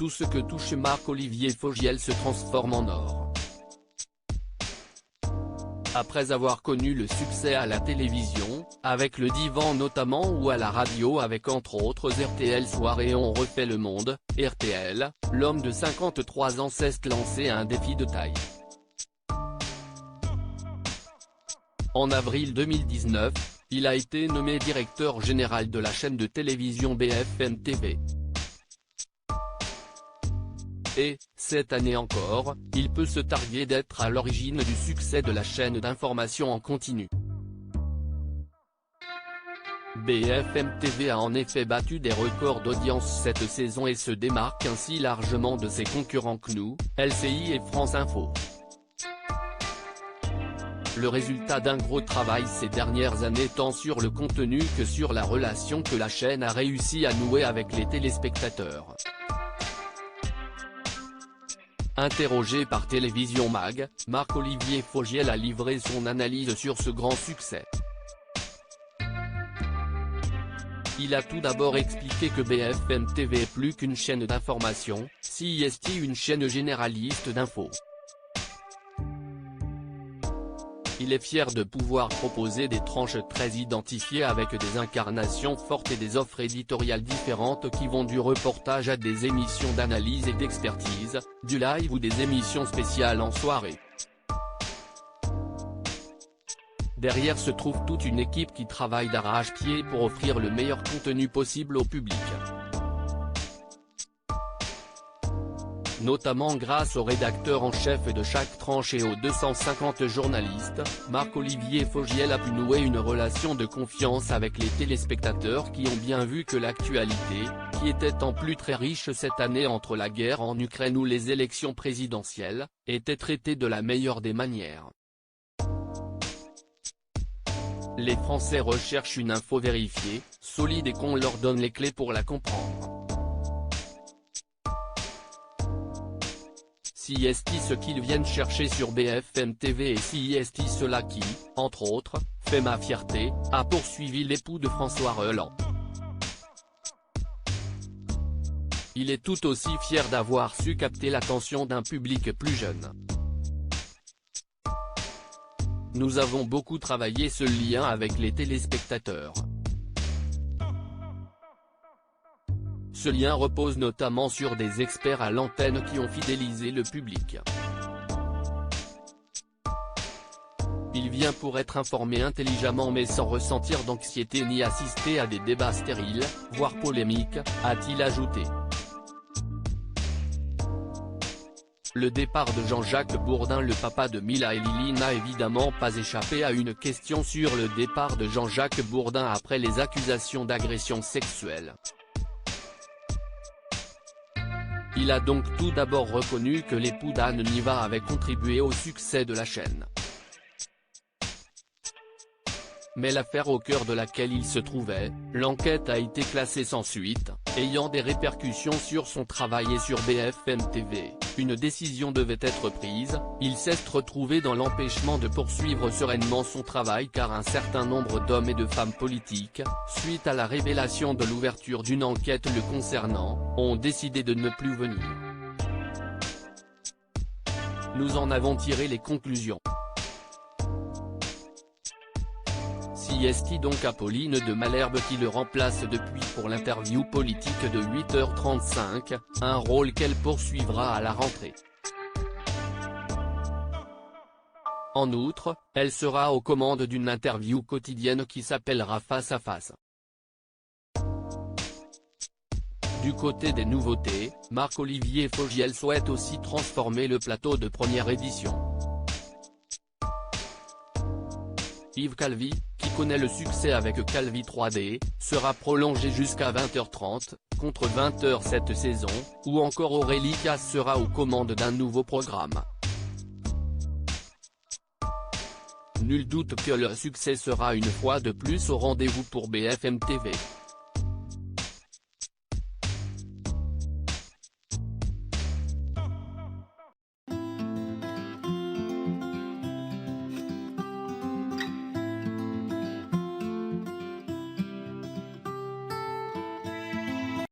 tout ce que touche Marc-Olivier Fogiel se transforme en or. Après avoir connu le succès à la télévision, avec Le Divan notamment, ou à la radio avec entre autres RTL Soir et On refait le monde, RTL, l'homme de 53 ans s'est lancé un défi de taille. En avril 2019, il a été nommé directeur général de la chaîne de télévision BFM TV. Et, cette année encore, il peut se targuer d'être à l'origine du succès de la chaîne d'information en continu. BFM TV a en effet battu des records d'audience cette saison et se démarque ainsi largement de ses concurrents CNOO, LCI et France Info. Le résultat d'un gros travail ces dernières années tant sur le contenu que sur la relation que la chaîne a réussi à nouer avec les téléspectateurs. Interrogé par Télévision Mag, Marc-Olivier Fogiel a livré son analyse sur ce grand succès. Il a tout d'abord expliqué que BFM TV est plus qu'une chaîne d'information, CIST une chaîne généraliste d'infos. Il est fier de pouvoir proposer des tranches très identifiées avec des incarnations fortes et des offres éditoriales différentes qui vont du reportage à des émissions d'analyse et d'expertise, du live ou des émissions spéciales en soirée. Derrière se trouve toute une équipe qui travaille d'arrache-pied pour offrir le meilleur contenu possible au public. Notamment grâce au rédacteur en chef de chaque tranche et aux 250 journalistes, Marc-Olivier Fogiel a pu nouer une relation de confiance avec les téléspectateurs qui ont bien vu que l'actualité, qui était en plus très riche cette année entre la guerre en Ukraine ou les élections présidentielles, était traitée de la meilleure des manières. Les Français recherchent une info vérifiée, solide et qu'on leur donne les clés pour la comprendre. CIST ce qu'ils viennent chercher sur BFM TV et CIST cela qui, entre autres, fait ma fierté, a poursuivi l'époux de François Reland. Il est tout aussi fier d'avoir su capter l'attention d'un public plus jeune. Nous avons beaucoup travaillé ce lien avec les téléspectateurs. Ce lien repose notamment sur des experts à l'antenne qui ont fidélisé le public. Il vient pour être informé intelligemment mais sans ressentir d'anxiété ni assister à des débats stériles, voire polémiques, a-t-il ajouté. Le départ de Jean-Jacques Bourdin, le papa de Mila et Lily, n'a évidemment pas échappé à une question sur le départ de Jean-Jacques Bourdin après les accusations d'agression sexuelle. Il a donc tout d'abord reconnu que l'époux d'Anne Niva avait contribué au succès de la chaîne. Mais l'affaire au cœur de laquelle il se trouvait, l'enquête a été classée sans suite, ayant des répercussions sur son travail et sur BFM TV. Une décision devait être prise, il s'est retrouvé dans l'empêchement de poursuivre sereinement son travail car un certain nombre d'hommes et de femmes politiques, suite à la révélation de l'ouverture d'une enquête le concernant, ont décidé de ne plus venir. Nous en avons tiré les conclusions. CIST donc Apolline de Malherbe qui le remplace depuis pour l'interview politique de 8h35, un rôle qu'elle poursuivra à la rentrée. En outre, elle sera aux commandes d'une interview quotidienne qui s'appellera Face à Face. Du côté des nouveautés, Marc-Olivier Fogiel souhaite aussi transformer le plateau de première édition. Yves Calvi, qui connaît le succès avec Calvi 3D, sera prolongé jusqu'à 20h30, contre 20h cette saison, ou encore Aurélie Casse sera aux commandes d'un nouveau programme. Nul doute que le succès sera une fois de plus au rendez-vous pour BFM TV.